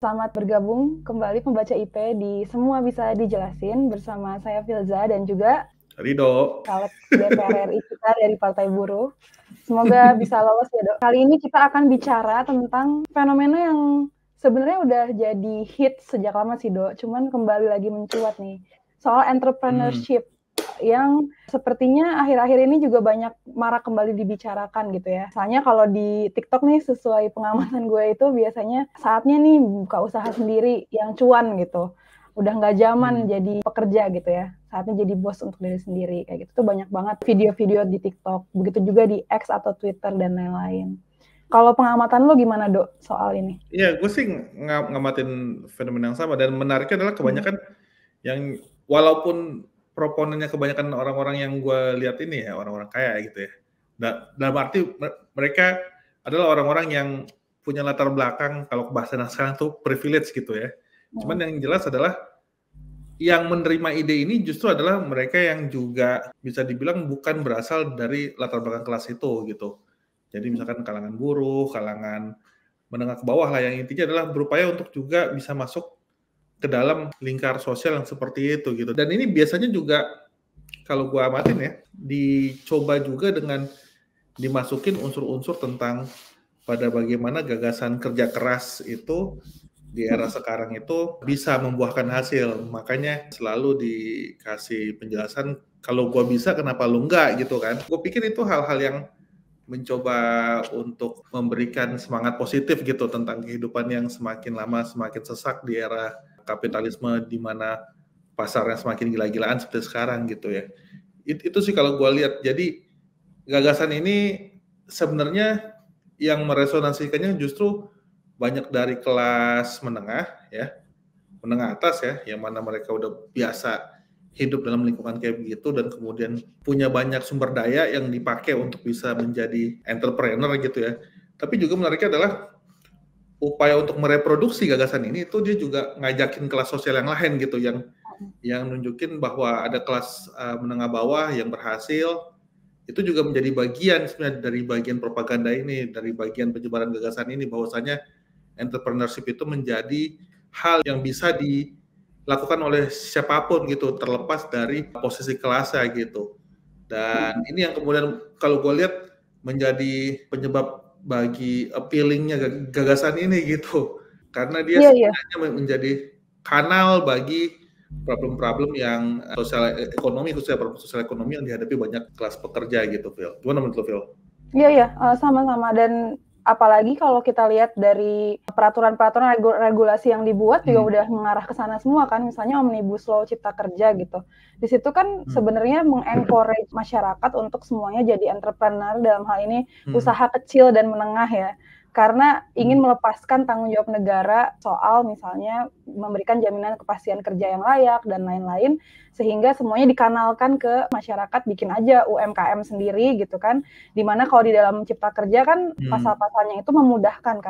Selamat bergabung kembali pembaca IP di Semua Bisa Dijelasin bersama saya Filza dan juga Rido, caleg DPR RI kita dari Partai Buruh. Semoga bisa lolos ya, Dok. Kali ini kita akan bicara tentang fenomena yang sebenarnya udah jadi hit sejak lama sih, Dok. Cuman kembali lagi mencuat nih. Soal entrepreneurship yang sepertinya akhir-akhir ini juga banyak marak kembali dibicarakan gitu ya. Misalnya kalau di TikTok nih, sesuai pengamatan gue itu biasanya saatnya nih buka usaha sendiri yang cuan gitu. Udah nggak zaman jadi pekerja gitu ya. Saatnya jadi bos untuk diri sendiri kayak gitu. Tuh banyak banget video-video di TikTok. Begitu juga di X atau Twitter dan lain-lain. Kalau pengamatan lo gimana, Dok, soal ini? Iya, gue sih ngamatin fenomena yang sama, dan menariknya adalah kebanyakan yang walaupun proponennya kebanyakan orang-orang yang gue lihat ini ya, orang-orang kaya gitu ya. Dalam arti mereka adalah orang-orang yang punya latar belakang, kalau bahasa sekarang tuh privilege gitu ya. Cuman yang jelas adalah yang menerima ide ini justru adalah mereka yang juga bisa dibilang bukan berasal dari latar belakang kelas itu gitu. Jadi misalkan kalangan buruh, kalangan menengah ke bawah lah, yang intinya adalah berupaya untuk juga bisa masuk ke dalam lingkar sosial yang seperti itu gitu. Dan ini biasanya juga kalau gua amatin ya, dicoba juga dengan dimasukin unsur-unsur tentang pada bagaimana gagasan kerja keras itu di era sekarang itu bisa membuahkan hasil. Makanya selalu dikasih penjelasan, kalau gua bisa kenapa lu enggak gitu kan. Gua pikir itu hal-hal yang mencoba untuk memberikan semangat positif gitu tentang kehidupan yang semakin lama semakin sesak di era kapitalisme, di mana pasarnya semakin gila-gilaan seperti sekarang gitu ya. Itu sih kalau gue lihat. Jadi gagasan ini sebenarnya yang meresonansikannya justru banyak dari kelas menengah ya, menengah atas ya, yang mana mereka udah biasa hidup dalam lingkungan kayak begitu dan kemudian punya banyak sumber daya yang dipakai untuk bisa menjadi entrepreneur gitu ya. Tapi juga menariknya adalah upaya untuk mereproduksi gagasan ini itu dia juga ngajakin kelas sosial yang lain gitu, yang nunjukin bahwa ada kelas menengah bawah yang berhasil. Itu juga menjadi bagian sebenarnya dari bagian propaganda ini, dari bagian penyebaran gagasan ini, bahwasanya entrepreneurship itu menjadi hal yang bisa dilakukan oleh siapapun gitu, terlepas dari posisi kelasnya gitu. Dan ini yang kemudian kalau gue lihat menjadi penyebab bagi appealingnya gagasan ini gitu, karena dia sebenarnya menjadi kanal bagi problem-problem yang sosial ekonomi, khususnya problem sosial ekonomi yang dihadapi banyak kelas pekerja gitu, Phil. Gimana menurut lo, Phil? Iya, sama-sama. Dan apalagi kalau kita lihat dari peraturan-peraturan regulasi yang dibuat juga udah mengarah ke sana semua kan. Misalnya Omnibus Law Cipta Kerja gitu. Di situ kan sebenarnya mengencourage masyarakat untuk semuanya jadi entrepreneur, dalam hal ini usaha kecil dan menengah ya. Karena ingin melepaskan tanggung jawab negara soal misalnya memberikan jaminan kepastian kerja yang layak dan lain-lain, sehingga semuanya dikanalkan ke masyarakat, bikin aja UMKM sendiri gitu kan. Dimana kalau di dalam Cipta Kerja kan pasal-pasalnya itu memudahkan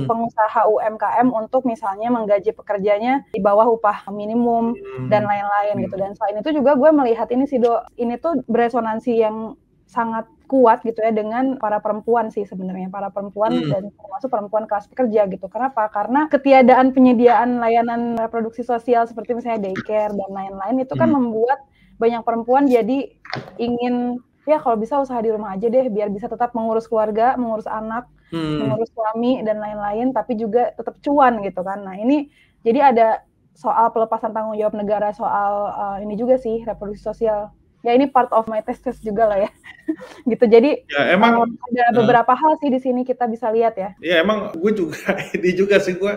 pengusaha UMKM untuk misalnya menggaji pekerjanya di bawah upah minimum dan lain-lain gitu. Dan selain itu juga gue melihat ini sih, ini tuh beresonansi yang sangat kuat gitu ya dengan para perempuan sih sebenarnya, para perempuan dan termasuk perempuan kelas pekerja gitu. Kenapa? Karena ketiadaan penyediaan layanan reproduksi sosial seperti misalnya daycare dan lain-lain itu kan membuat banyak perempuan jadi ingin, ya kalau bisa usaha di rumah aja deh, biar bisa tetap mengurus keluarga, mengurus anak, mengurus suami dan lain-lain, tapi juga tetap cuan gitu kan. Nah ini jadi ada soal pelepasan tanggung jawab negara soal ini juga sih, reproduksi sosial. Ya ini part of my thesis juga lah ya. Gitu. Jadi ya, emang ada beberapa hal sih di sini kita bisa lihat ya. Iya, emang gue juga ini juga sih, gue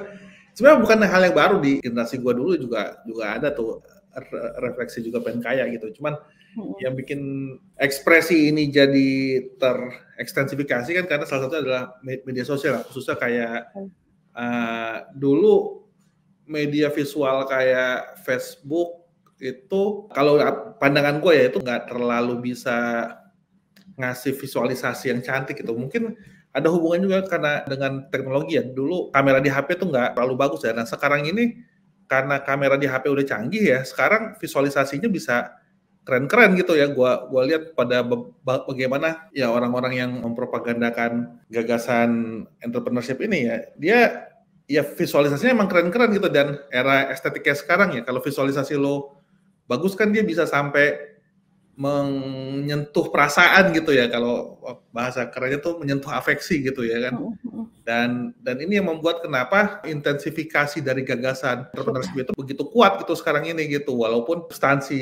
sebenarnya bukan hal yang baru. Di generasi gue dulu juga ada tuh refleksi juga pengen kaya gitu. Cuman yang bikin ekspresi ini jadi terekstensifikasi kan karena salah satu adalah media sosial, khususnya kayak dulu media visual kayak Facebook itu, kalau pandangan gue ya, itu nggak terlalu bisa ngasih visualisasi yang cantik gitu. Mungkin ada hubungan juga karena dengan teknologi ya. Dulu kamera di HP tuh nggak terlalu bagus ya. Nah sekarang ini karena kamera di HP udah canggih ya, sekarang visualisasinya bisa keren-keren gitu ya. Gua lihat pada bagaimana ya orang-orang yang mempropagandakan gagasan entrepreneurship ini ya, dia ya visualisasinya emang keren-keren gitu, dan era estetiknya sekarang ya, kalau visualisasi lo bagus kan dia bisa sampai menyentuh perasaan gitu ya, kalau bahasa kerennya tuh menyentuh afeksi gitu ya kan. Dan ini yang membuat kenapa intensifikasi dari gagasan entrepreneurship itu begitu kuat gitu sekarang ini gitu, walaupun substansi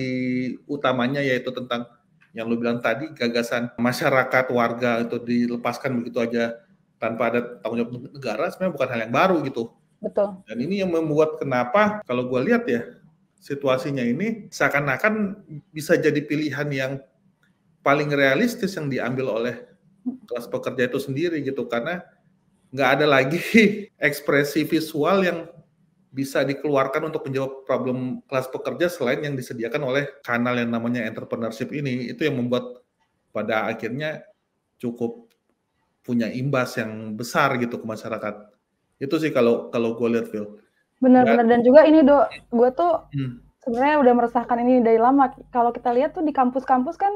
utamanya yaitu tentang yang lu bilang tadi, gagasan masyarakat warga itu dilepaskan begitu aja tanpa ada tanggung jawab negara, sebenarnya bukan hal yang baru gitu. Betul. Dan ini yang membuat kenapa kalau gue lihat ya, situasinya ini seakan-akan bisa jadi pilihan yang paling realistis yang diambil oleh kelas pekerja itu sendiri gitu, karena nggak ada lagi ekspresi visual yang bisa dikeluarkan untuk menjawab problem kelas pekerja selain yang disediakan oleh kanal yang namanya entrepreneurship ini. Itu yang membuat pada akhirnya cukup punya imbas yang besar gitu ke masyarakat. Itu sih kalau gue lihat, Phil. Benar-benar. Dan juga ini, Do, gue tuh sebenarnya udah meresahkan ini dari lama. Kalau kita lihat tuh di kampus-kampus kan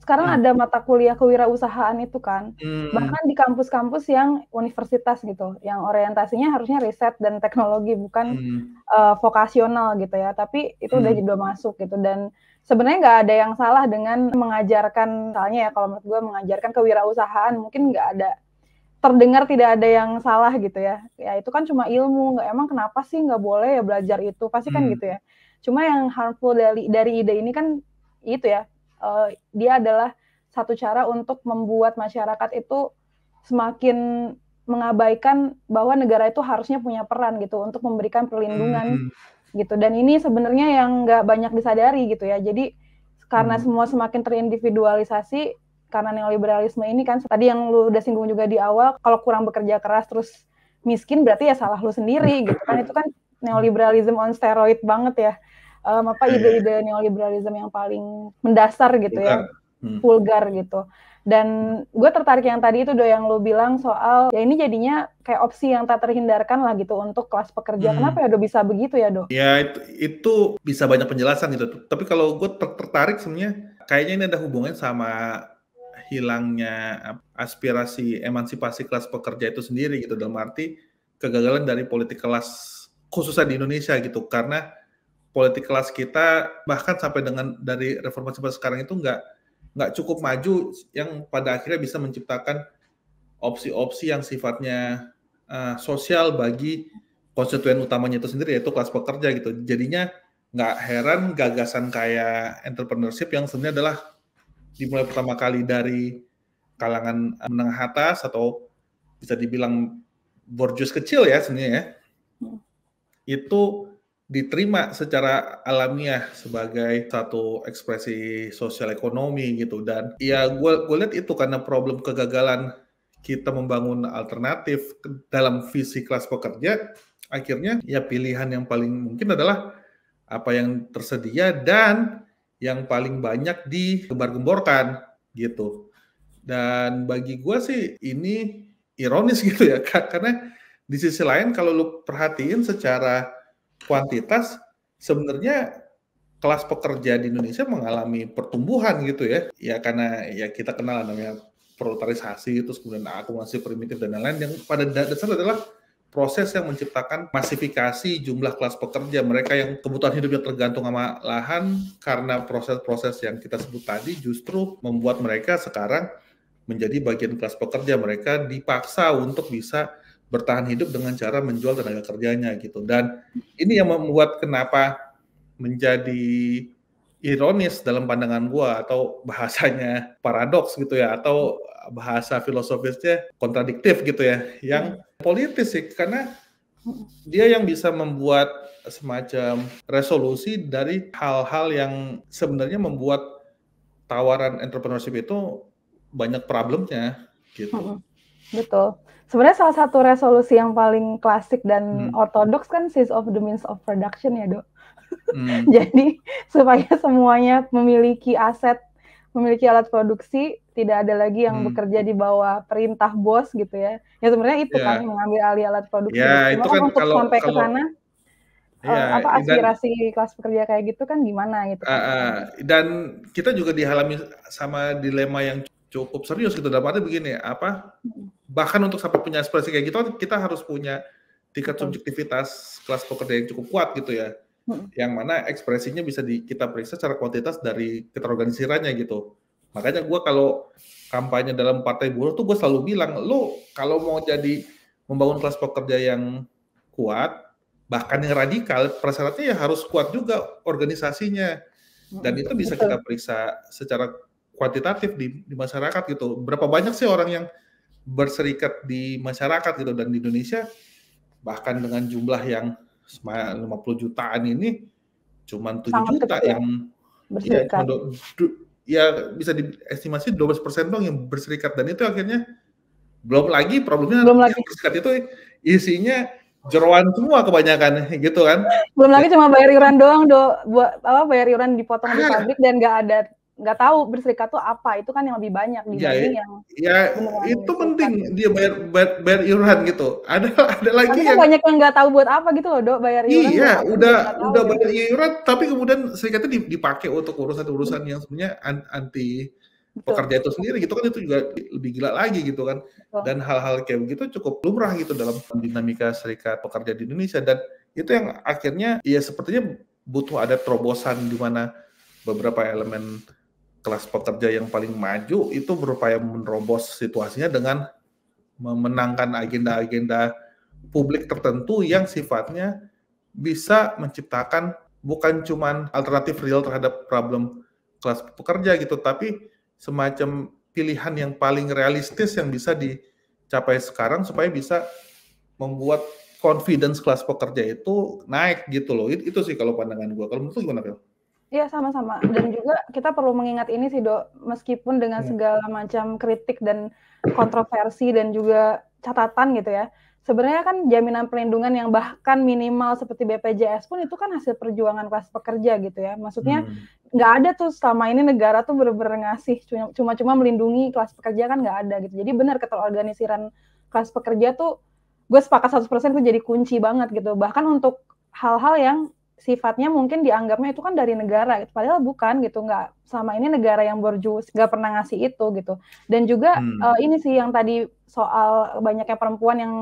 sekarang ada mata kuliah kewirausahaan itu kan. Bahkan di kampus-kampus yang universitas gitu, yang orientasinya harusnya riset dan teknologi, bukan vokasional gitu ya. Tapi itu udah masuk gitu. Dan sebenarnya nggak ada yang salah dengan mengajarkan, misalnya ya kalau menurut gue mengajarkan kewirausahaan, mungkin nggak ada, terdengar tidak ada yang salah gitu ya. Ya itu kan cuma ilmu, emang kenapa sih nggak boleh ya belajar itu, pasti kan gitu ya. Cuma yang harmful dari ide ini kan itu ya, dia adalah satu cara untuk membuat masyarakat itu semakin mengabaikan bahwa negara itu harusnya punya peran gitu untuk memberikan perlindungan gitu. Dan ini sebenarnya yang nggak banyak disadari gitu ya. Jadi karena semua semakin terindividualisasi, karena neoliberalisme ini kan, tadi yang lu udah singgung juga di awal, kalau kurang bekerja keras terus miskin berarti ya salah lu sendiri gitu kan. Itu kan neoliberalism on steroid banget ya. Ide-ide neoliberalism yang paling mendasar gitu ya, vulgar gitu. Dan gue tertarik yang tadi itu, Do, yang lu bilang soal ya ini jadinya kayak opsi yang tak terhindarkan lah gitu untuk kelas pekerja. Kenapa ya, Do, bisa begitu ya, Do? Ya itu bisa banyak penjelasan gitu. Tapi kalau gue tertarik sebenarnya kayaknya ini ada hubungannya sama hilangnya aspirasi emansipasi kelas pekerja itu sendiri gitu, dalam arti kegagalan dari politik kelas khususnya di Indonesia gitu, karena politik kelas kita bahkan sampai dengan dari reformasi sekarang itu nggak cukup maju yang pada akhirnya bisa menciptakan opsi-opsi yang sifatnya sosial bagi konstituen utamanya itu sendiri, yaitu kelas pekerja gitu. Jadinya nggak heran gagasan kayak entrepreneurship yang sebenarnya adalah dimulai pertama kali dari kalangan menengah atas atau bisa dibilang borjuis kecil ya sebenarnya, itu diterima secara alamiah sebagai satu ekspresi sosial ekonomi gitu. Dan ya gue lihat itu karena problem kegagalan kita membangun alternatif dalam visi kelas pekerja, akhirnya ya pilihan yang paling mungkin adalah apa yang tersedia dan yang paling banyak digembar-gemborkan gitu. Dan bagi gue sih ini ironis gitu ya, karena di sisi lain kalau lu perhatiin secara kuantitas, sebenarnya kelas pekerja di Indonesia mengalami pertumbuhan gitu ya. Ya karena ya kita kenal namanya proletarisasi, terus kemudian akumulasi primitif dan lain-lain, yang pada dasar adalah proses yang menciptakan masifikasi jumlah kelas pekerja, mereka yang kebutuhan hidupnya tergantung sama lahan, karena proses-proses yang kita sebut tadi justru membuat mereka sekarang menjadi bagian kelas pekerja. Mereka dipaksa untuk bisa bertahan hidup dengan cara menjual tenaga kerjanya gitu. Dan ini yang membuat kenapa menjadi ironis dalam pandangan gua, atau bahasanya paradoks gitu ya, atau bahasa filosofisnya kontradiktif gitu ya, yang politis sih, karena dia yang bisa membuat semacam resolusi dari hal-hal yang sebenarnya membuat tawaran entrepreneurship itu banyak problemnya gitu. Betul. Sebenarnya salah satu resolusi yang paling klasik dan ortodoks kan cease of the means of production ya, Dok. Jadi supaya semuanya memiliki aset, memiliki alat produksi, tidak ada lagi yang bekerja di bawah perintah bos gitu ya. Ya sebenarnya itu kan mengambil alih alat produksi. Ya, itu kan untuk kalau sampai ke sana aspirasi kelas pekerja kayak gitu kan gimana gitu. Dan kita juga dialami sama dilema yang cukup serius gitu, dalam arti begini, bahkan untuk sampai punya aspirasi kayak gitu kita harus punya tingkat betul. subjektivitas kelas pekerja yang cukup kuat gitu ya, yang mana ekspresinya bisa kita periksa secara kuantitas dari keterorganisirannya gitu. Makanya gue kalau kampanye dalam partai buruh tuh gue selalu bilang, lo kalau mau jadi membangun kelas pekerja yang kuat, bahkan yang radikal, persyaratnya ya harus kuat juga organisasinya. Dan itu bisa kita periksa secara kuantitatif di masyarakat gitu. Berapa banyak sih orang yang berserikat di masyarakat gitu, dan di Indonesia bahkan dengan jumlah yang 50 jutaan ini cuma 7 Sangat juta kecil yang berserikat. ya bisa diestimasi 12% doang yang berserikat, dan itu akhirnya belum lagi problemnya Belum lagi yang berserikat itu isinya jeroan semua kebanyakan gitu kan. belum lagi cuma bayar iuran doang buat bayar iuran dipotong di pabrik dan nggak tahu berserikat tuh apa, itu kan yang lebih banyak dibanding yang beneran itu berserikat. penting dia bayar iuran gitu. Ada lagi Tapi kan yang banyak yang nggak tahu buat apa gitu loh, Dok, bayar iuran buat iya, apa juga nggak tahu udah ya. bayar iuran, tapi kemudian serikatnya dipakai untuk urusan-urusan yang sebenarnya anti Betul. pekerja itu sendiri gitu kan, itu juga lebih gila lagi gitu kan. Betul. Dan hal-hal kayak begitu cukup lumrah gitu dalam dinamika serikat pekerja di Indonesia, dan itu yang akhirnya ya sepertinya butuh ada terobosan di mana beberapa elemen kelas pekerja yang paling maju itu berupaya menerobos situasinya dengan memenangkan agenda-agenda publik tertentu yang sifatnya bisa menciptakan bukan cuman alternatif real terhadap problem kelas pekerja gitu, tapi semacam pilihan yang paling realistis yang bisa dicapai sekarang supaya bisa membuat confidence kelas pekerja itu naik gitu loh. Itu sih kalau pandangan gue. Kalau menurut lu gimana, Phil? Iya, sama-sama. Dan juga kita perlu mengingat ini sih, Dok, meskipun dengan segala macam kritik dan kontroversi dan juga catatan gitu ya, sebenarnya kan jaminan perlindungan yang bahkan minimal seperti BPJS pun itu kan hasil perjuangan kelas pekerja gitu ya. Maksudnya nggak ada tuh selama ini negara tuh bener-bener ngasih cuma-cuma melindungi kelas pekerja, kan nggak ada gitu. Jadi benar keterorganisiran kelas pekerja tuh gue sepakat 100% tuh jadi kunci banget gitu. Bahkan untuk hal-hal yang sifatnya mungkin dianggapnya itu kan dari negara gitu, padahal bukan gitu, nggak selama ini negara yang borjuis nggak pernah ngasih itu gitu. Dan juga ini sih yang tadi soal banyaknya perempuan yang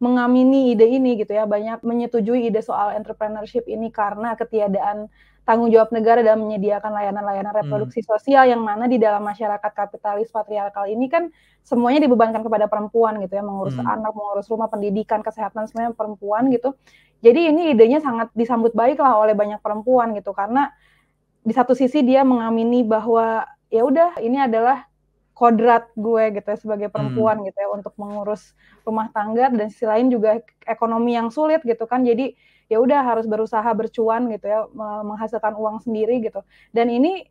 mengamini ide ini gitu ya, banyak menyetujui ide soal entrepreneurship ini karena ketiadaan tanggung jawab negara dalam menyediakan layanan-layanan reproduksi sosial, yang mana di dalam masyarakat kapitalis patriarkal ini kan semuanya dibebankan kepada perempuan gitu ya, mengurus anak, mengurus rumah, pendidikan, kesehatan, semuanya perempuan gitu. Jadi ini idenya sangat disambut baik lah oleh banyak perempuan gitu, karena di satu sisi dia mengamini bahwa ya udah ini adalah kodrat gue gitu ya sebagai perempuan gitu ya untuk mengurus rumah tangga, dan sisi lain juga ekonomi yang sulit gitu kan, jadi ya udah harus berusaha bercuan gitu ya, menghasilkan uang sendiri gitu. Dan ini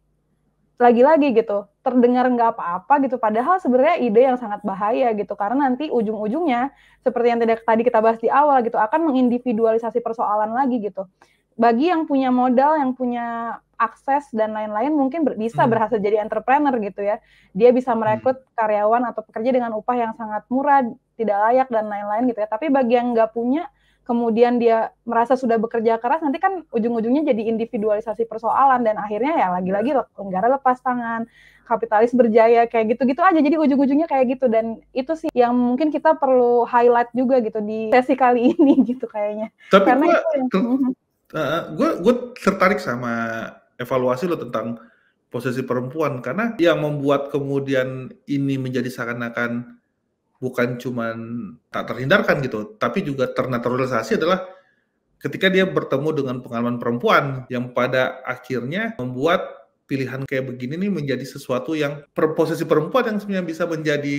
lagi-lagi gitu, terdengar nggak apa-apa gitu, padahal sebenarnya ide yang sangat bahaya gitu, karena nanti ujung-ujungnya seperti yang tadi kita bahas di awal gitu, akan mengindividualisasi persoalan lagi gitu. Bagi yang punya modal, yang punya akses dan lain-lain, mungkin bisa berhasil jadi entrepreneur gitu ya. Dia bisa merekrut karyawan atau pekerja dengan upah yang sangat murah, tidak layak dan lain-lain gitu ya. Tapi bagi yang nggak punya, kemudian dia merasa sudah bekerja keras, nanti kan ujung-ujungnya jadi individualisasi persoalan, dan akhirnya ya lagi-lagi negara lepas tangan, kapitalis berjaya, kayak gitu-gitu aja, jadi ujung-ujungnya kayak gitu. Dan itu sih yang mungkin kita perlu highlight juga gitu di sesi kali ini gitu kayaknya. Tapi karena gue tertarik sama evaluasi lo tentang posisi perempuan, karena yang membuat kemudian ini menjadi seakan-akan bukan cuman tak terhindarkan gitu, tapi juga ternaturalisasi adalah ketika dia bertemu dengan pengalaman perempuan yang pada akhirnya membuat pilihan kayak begini nih menjadi sesuatu yang posisi perempuan yang sebenarnya bisa menjadi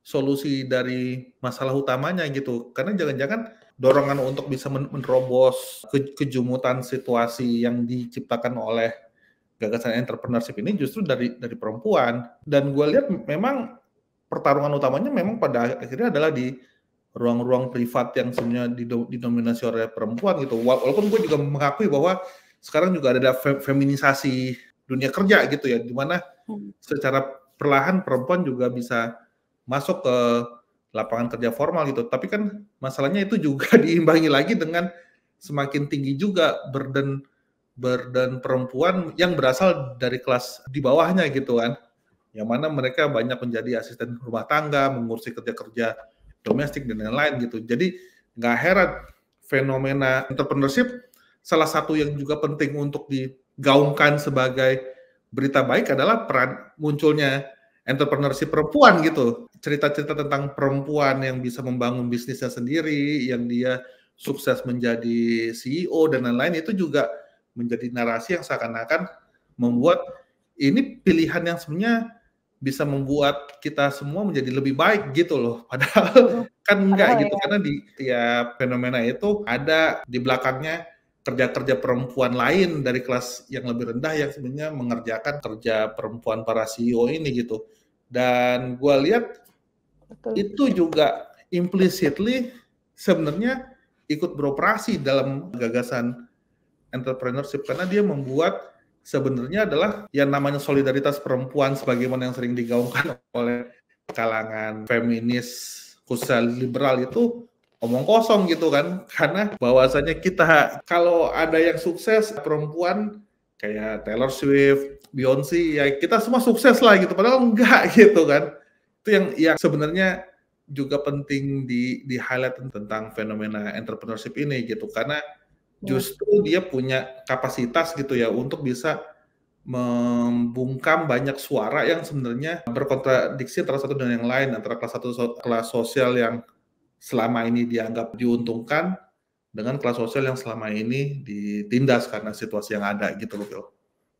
solusi dari masalah utamanya gitu. Karena jangan-jangan dorongan untuk bisa menerobos kejumutan situasi yang diciptakan oleh gagasan entrepreneurship ini justru dari perempuan. Dan gue lihat memang pertarungan utamanya memang pada akhirnya adalah di ruang-ruang privat yang sebenarnya didominasi oleh perempuan gitu. Walaupun gue juga mengakui bahwa sekarang juga ada feminisasi dunia kerja gitu ya, di mana secara perlahan perempuan juga bisa masuk ke lapangan kerja formal gitu. Tapi kan masalahnya itu juga diimbangi lagi dengan semakin tinggi juga burden perempuan yang berasal dari kelas di bawahnya gitu kan, yang mana mereka banyak menjadi asisten rumah tangga, mengurusi kerja-kerja domestik dan lain-lain gitu. Jadi nggak heran fenomena entrepreneurship salah satu yang juga penting untuk digaungkan sebagai berita baik adalah peran munculnya entrepreneurship perempuan gitu. Cerita-cerita tentang perempuan yang bisa membangun bisnisnya sendiri, yang dia sukses menjadi CEO dan lain-lain, itu juga menjadi narasi yang seakan-akan membuat ini pilihan yang sebenarnya bisa membuat kita semua menjadi lebih baik gitu loh. Padahal kan enggak gitu, karena di tiap fenomena itu ada di belakangnya kerja-kerja perempuan lain dari kelas yang lebih rendah yang sebenarnya mengerjakan kerja perempuan para CEO ini gitu. Dan gue lihat itu juga implicitly sebenarnya ikut beroperasi dalam gagasan entrepreneurship, karena dia membuat sebenarnya adalah yang namanya solidaritas perempuan sebagaimana yang sering digaungkan oleh kalangan feminis khususnya liberal itu omong kosong gitu kan, karena bahwasanya kita kalau ada yang sukses perempuan kayak Taylor Swift, Beyonce, ya kita semua sukses lah gitu, padahal enggak gitu kan. Itu yang sebenarnya juga penting di highlight tentang fenomena entrepreneurship ini gitu, karena justru dia punya kapasitas gitu ya untuk bisa membungkam banyak suara yang sebenarnya berkontradiksi antara satu dan yang lain, antara kelas sosial yang selama ini dianggap diuntungkan dengan kelas sosial yang selama ini ditindas karena situasi yang ada gitu loh, Phil.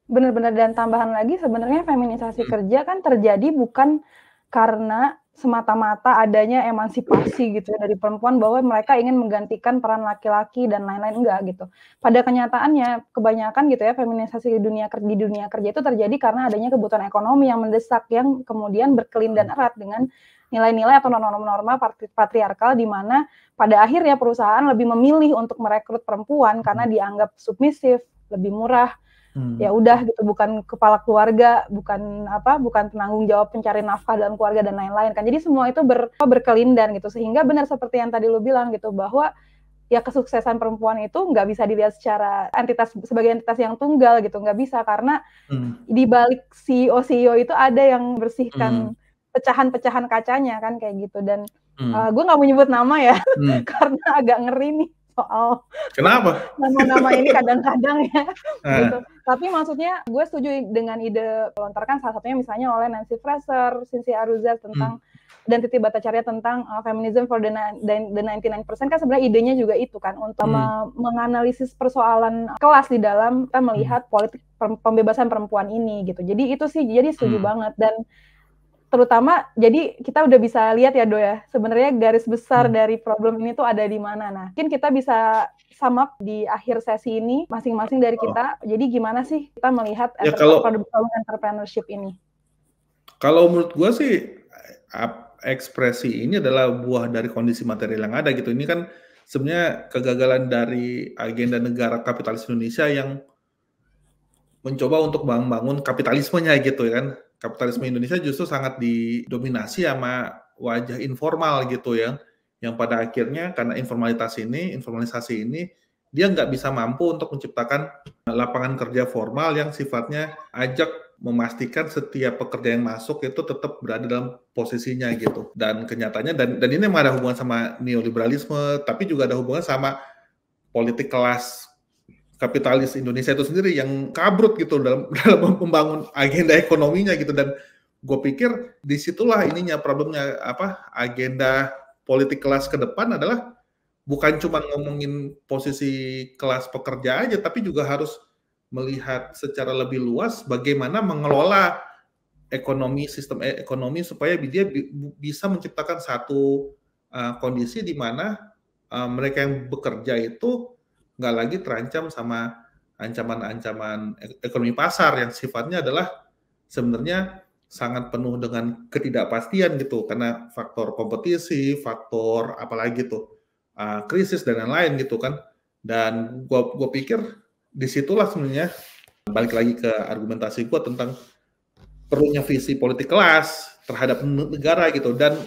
Benar-benar, dan tambahan lagi sebenarnya feminisasi kerja kan terjadi bukan karena semata-mata adanya emansipasi gitu ya dari perempuan bahwa mereka ingin menggantikan peran laki-laki dan lain-lain, enggak gitu. Pada kenyataannya kebanyakan gitu ya feminisasi di dunia kerja itu terjadi karena adanya kebutuhan ekonomi yang mendesak yang kemudian berkelindan erat dengan nilai-nilai atau norma-norma patriarkal di mana pada akhirnya perusahaan lebih memilih untuk merekrut perempuan karena dianggap submisif, lebih murah. Ya udah gitu, bukan kepala keluarga, bukan penanggung jawab pencari nafkah dalam keluarga dan lain-lain kan. Jadi semua itu berkelindan gitu, sehingga benar seperti yang tadi lu bilang gitu, bahwa ya kesuksesan perempuan itu nggak bisa dilihat secara sebagai entitas yang tunggal gitu, nggak bisa, karena di balik CEO itu ada yang bersihkan pecahan-pecahan kacanya kan kayak gitu. Dan gue nggak mau nyebut nama ya karena agak ngeri nih soal kenapa nama-nama ini kadang-kadang ya gitu. Tapi maksudnya gue setuju dengan ide pelontarkan salah satunya misalnya oleh Nancy Fraser, Cynthia Arruzar tentang Identity Bhattacharya tentang feminism for the 99% kan sebenarnya idenya juga itu kan untuk menganalisis persoalan kelas di dalam kita melihat politik pembebasan perempuan ini gitu. Jadi itu sih jadi setuju banget. Dan terutama jadi kita udah bisa lihat ya Do ya, sebenarnya garis besar dari problem ini tuh ada di mana. Nah, mungkin kita bisa sum up di akhir sesi ini masing-masing dari kita. Jadi gimana sih kita melihat entrepreneurship ini? Kalau menurut gue sih ekspresi ini adalah buah dari kondisi material yang ada gitu. Ini kan sebenarnya kegagalan dari agenda negara kapitalis Indonesia yang mencoba untuk bangun kapitalismenya gitu ya kan. Kapitalisme Indonesia justru sangat didominasi sama wajah informal gitu ya, yang pada akhirnya karena informalisasi ini dia nggak bisa mampu untuk menciptakan lapangan kerja formal yang sifatnya ajak memastikan setiap pekerja yang masuk itu tetap berada dalam posisinya gitu. Dan kenyataannya dan ini memang ada hubungan sama neoliberalisme, tapi juga ada hubungan sama politik kelas kapitalis Indonesia itu sendiri yang kabrut gitu dalam membangun agenda ekonominya gitu. Dan gue pikir disitulah ininya problemnya, agenda politik kelas ke depan adalah bukan cuma ngomongin posisi kelas pekerja aja, tapi juga harus melihat secara lebih luas bagaimana mengelola sistem ekonomi supaya dia bisa menciptakan satu kondisi di mana mereka yang bekerja itu nggak lagi terancam sama ancaman-ancaman ekonomi pasar yang sifatnya adalah sebenarnya sangat penuh dengan ketidakpastian gitu, karena faktor kompetisi, faktor apalagi tuh krisis dan lain-lain gitu kan. Dan gue pikir disitulah sebenarnya balik lagi ke argumentasi gue tentang perlunya visi politik kelas terhadap negara gitu. Dan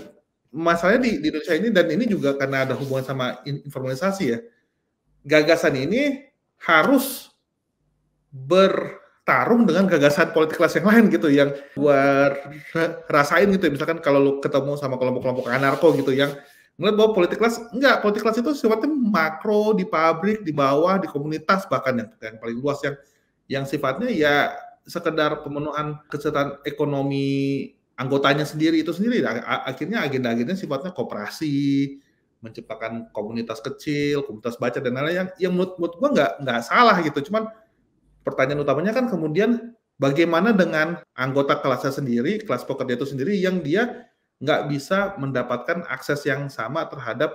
masalahnya di Indonesia ini, dan ini juga karena ada hubungan sama informalisasi ya, gagasan ini harus bertarung dengan gagasan politik kelas yang lain gitu, yang gue rasain gitu. Misalkan kalau lu ketemu sama kelompok-kelompok anarko gitu yang ngeliat bahwa politik kelas politik kelas itu sifatnya makro, di pabrik, di bawah, di komunitas, bahkan yang paling luas, yang sifatnya ya sekedar pemenuhan kesejahteraan ekonomi anggotanya sendiri itu sendiri. Akhirnya agenda-agendanya sifatnya koperasi, menciptakan komunitas kecil, komunitas baca dan lain-lain, yang menurut gua nggak salah gitu. Cuman pertanyaan utamanya kan kemudian bagaimana dengan anggota kelasnya sendiri, kelas pekerja itu sendiri, yang dia nggak bisa mendapatkan akses yang sama terhadap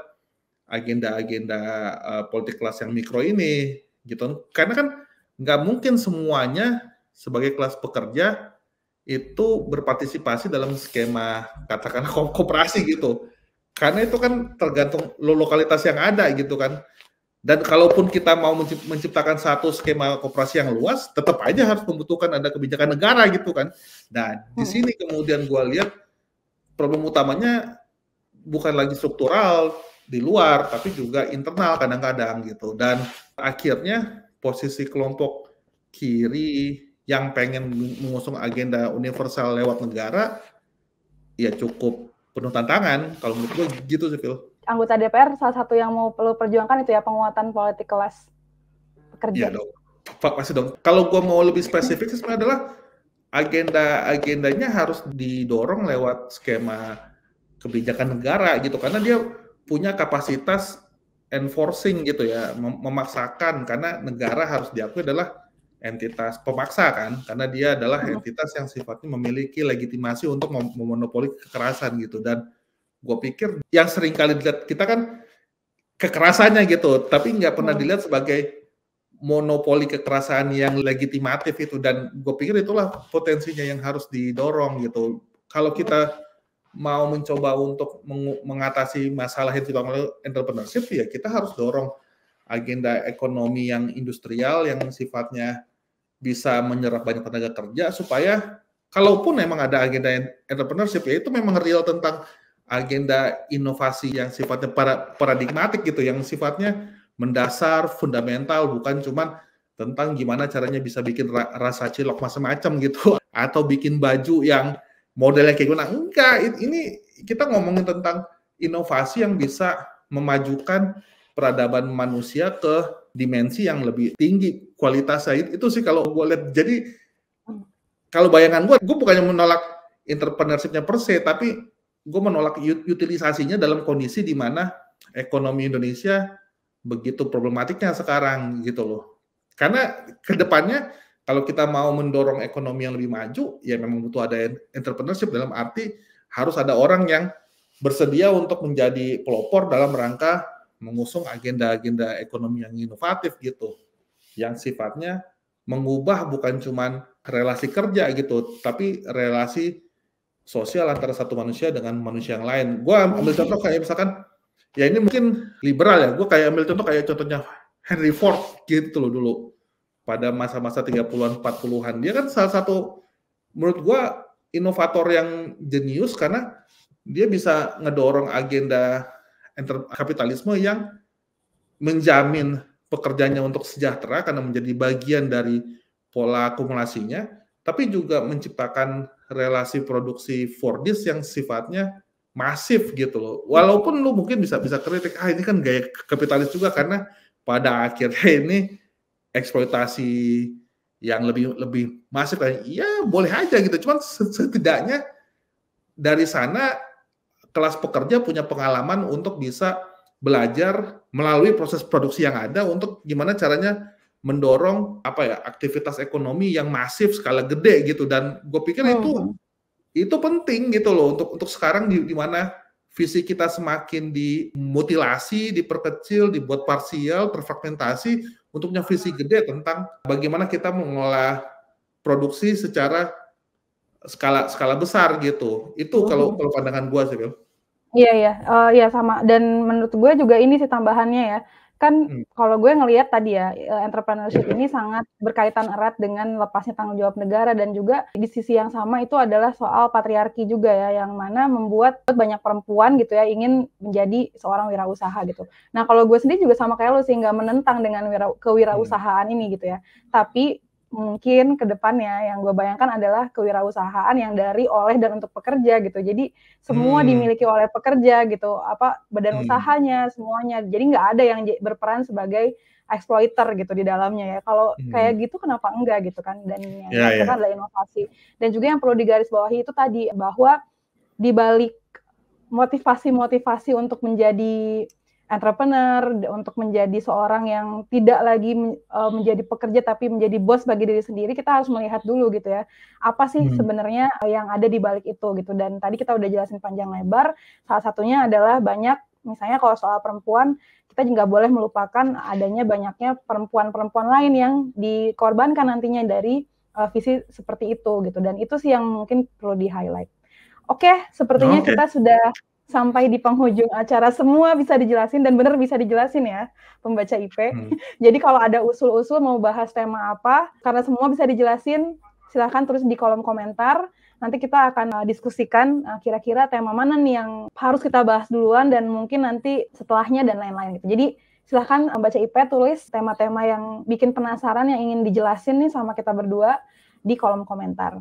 agenda-agenda politik kelas yang mikro ini, gitu. Karena kan nggak mungkin semuanya sebagai kelas pekerja itu berpartisipasi dalam skema katakanlah koperasi gitu. Karena itu kan tergantung lokalitas yang ada gitu kan. Dan kalaupun kita mau menciptakan satu skema koperasi yang luas, tetap aja harus membutuhkan ada kebijakan negara gitu kan. Nah, di sini kemudian gue lihat problem utamanya bukan lagi struktural di luar, tapi juga internal kadang-kadang gitu. Dan akhirnya posisi kelompok kiri yang pengen mengusung agenda universal lewat negara, ya cukup penuh tantangan. Kalau menurut gue gitu sih, Phil. Anggota DPR salah satu yang mau perlu perjuangkan itu ya penguatan politik kelas pekerja. Iya dong, pasti dong. Kalau gue mau lebih spesifik sebenarnya adalah agendanya harus didorong lewat skema kebijakan negara gitu, karena dia punya kapasitas enforcing gitu ya, memaksakan, karena negara harus diakui adalah entitas pemaksa kan, karena dia adalah entitas yang sifatnya memiliki legitimasi untuk memonopoli kekerasan gitu. Dan gue pikir yang sering kali dilihat kita kan kekerasannya gitu, tapi nggak pernah dilihat sebagai monopoli kekerasan yang legitimatif itu. Dan gue pikir itulah potensinya yang harus didorong gitu. Kalau kita mau mencoba untuk mengatasi masalah entrepreneurship, ya kita harus dorong agenda ekonomi yang industrial yang sifatnya bisa menyerap banyak tenaga kerja, supaya kalaupun memang ada agenda entrepreneurship, ya itu memang real tentang agenda inovasi yang sifatnya paradigmatik gitu, yang sifatnya mendasar, fundamental, bukan cuman tentang gimana caranya bisa bikin rasa cilok macam-macam gitu, atau bikin baju yang modelnya kayak gimana. Enggak, ini kita ngomongin tentang inovasi yang bisa memajukan peradaban manusia ke dimensi yang lebih tinggi kualitasnya. Itu sih kalau gue lihat. Jadi kalau bayangan gue bukannya menolak entrepreneurship-nya per se, tapi gue menolak utilisasinya dalam kondisi di mana ekonomi Indonesia begitu problematiknya sekarang gitu loh. Karena kedepannya kalau kita mau mendorong ekonomi yang lebih maju, ya memang butuh ada entrepreneurship, dalam arti harus ada orang yang bersedia untuk menjadi pelopor dalam rangka mengusung agenda-agenda ekonomi yang inovatif gitu, yang sifatnya mengubah bukan cuman relasi kerja gitu, tapi relasi sosial antara satu manusia dengan manusia yang lain. Gue ambil contoh kayak misalkan, ya ini mungkin liberal ya, gue kayak ambil contoh kayak contohnya Henry Ford gitu loh dulu, pada masa-masa 30-an, 40-an. Dia kan salah satu, menurut gue, inovator yang jenius, karena dia bisa ngedorong agenda kapitalisme yang menjamin pekerjanya untuk sejahtera karena menjadi bagian dari pola akumulasinya, tapi juga menciptakan relasi produksi Fordis yang sifatnya masif gitu loh. Walaupun lu mungkin bisa kritik, ini kan gaya kapitalis juga, karena pada akhirnya ini eksploitasi yang lebih masif. Ya boleh aja gitu, cuman setidaknya dari sana kelas pekerja punya pengalaman untuk bisa belajar melalui proses produksi yang ada untuk gimana caranya mendorong aktivitas ekonomi yang masif skala gede gitu. Dan gue pikir itu penting gitu loh untuk sekarang di mana visi kita semakin dimutilasi, diperkecil, dibuat parsial, terfragmentasi, untuk punya visi gede tentang bagaimana kita mengolah produksi secara skala besar gitu. Itu kalau pandangan gue sih, Bel. Iya sama. Dan menurut gue juga ini sih tambahannya ya. Kan kalau gue ngelihat tadi ya, entrepreneurship ini sangat berkaitan erat dengan lepasnya tanggung jawab negara, dan juga di sisi yang sama itu adalah soal patriarki juga ya, yang mana membuat banyak perempuan gitu ya ingin menjadi seorang wirausaha gitu. Nah kalau gue sendiri juga sama kayak lo sih, nggak menentang dengan kewirausahaan ini gitu ya. Tapi mungkin ke depannya yang gue bayangkan adalah kewirausahaan yang dari, oleh, dan untuk pekerja gitu. Jadi semua Hmm. dimiliki oleh pekerja gitu, badan Hmm. usahanya, semuanya. Jadi nggak ada yang berperan sebagai exploiter gitu di dalamnya ya. Kalau Hmm. kayak gitu kenapa enggak gitu kan, dan yang Ya, dihasilkan ya. adalah inovasi. Dan juga yang perlu digarisbawahi itu tadi, bahwa di balik motivasi-motivasi untuk menjadi entrepreneur, untuk menjadi seorang yang tidak lagi menjadi pekerja tapi menjadi bos bagi diri sendiri, kita harus melihat dulu gitu ya, apa sih sebenarnya yang ada di balik itu gitu. Dan tadi kita udah jelasin panjang lebar, salah satunya adalah banyak, misalnya kalau soal perempuan, kita juga boleh melupakan adanya banyaknya perempuan-perempuan lain yang dikorbankan nantinya dari visi seperti itu gitu, dan itu sih yang mungkin perlu di-highlight. Oke, sepertinya Oke. kita sudah sampai di penghujung acara, semua bisa dijelasin dan benar bisa dijelasin ya, pembaca IP. Hmm. Jadi kalau ada usul-usul mau bahas tema apa, karena semua bisa dijelasin, silahkan tulis di kolom komentar. Nanti kita akan diskusikan kira-kira tema mana nih yang harus kita bahas duluan dan mungkin nanti setelahnya dan lain-lain gitu. Jadi silahkan baca IP tulis tema-tema yang bikin penasaran yang ingin dijelasin nih sama kita berdua di kolom komentar.